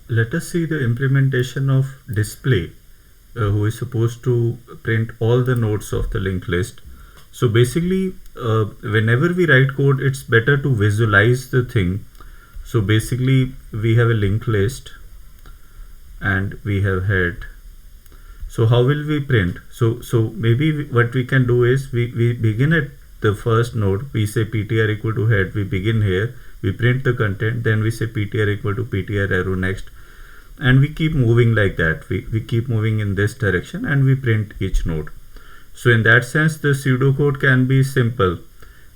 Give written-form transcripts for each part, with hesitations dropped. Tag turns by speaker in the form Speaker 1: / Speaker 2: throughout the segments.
Speaker 1: let us see the implementation of display, who is supposed to print all the nodes of the linked list. So basically, whenever we write code, it's better to visualize the thing. So basically, we have a linked list and we have head. So how will we print? So maybe what we can do is we begin at the first node. We say ptr equal to head. We begin here. We print the content. Then we say ptr equal to ptr arrow next, and we keep moving like that. We keep moving in this direction and we print each node. So in that sense, the pseudocode can be simple.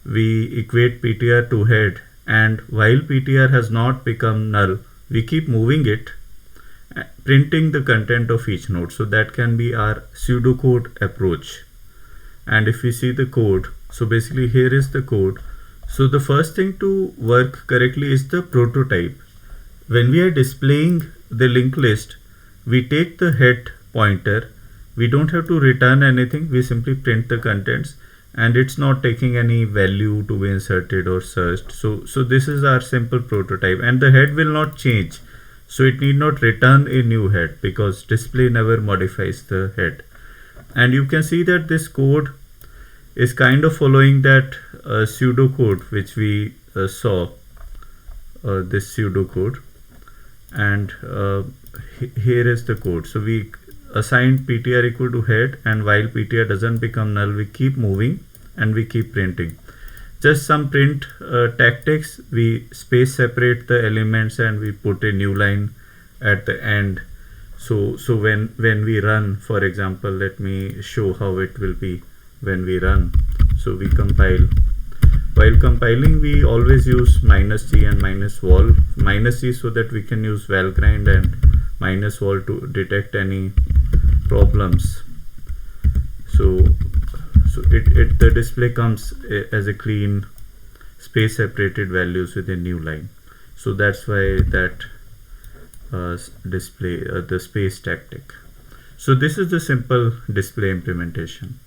Speaker 1: We equate ptr to head, and while ptr has not become null, we keep moving it, printing the content of each node. So that can be our pseudocode approach. And if we see the code, so basically here is the code. So the first thing to work correctly is the prototype. When we are displaying the linked list, we take the head pointer. We don't have to return anything. We simply print the contents, and it's not taking any value to be inserted or searched. So this is our simple prototype, and the head will not change. So it need not return a new head because display never modifies the head. And you can see that this code is kind of following that pseudocode which we saw, this pseudocode. And here is the code. So we assign ptr equal to head, and while ptr doesn't become null, we keep moving and we keep printing. Just some print tactics. We space separate the elements and we put a new line at the end. So when we run, for example, let me show how it will be when we run. So we compile. While compiling, we always use -g and -vol. -g so that we can use valgrind, and -vol to detect any problems. So the display comes as a clean space separated values with a new line. So that's why that display the space tactic. So this is the simple display implementation.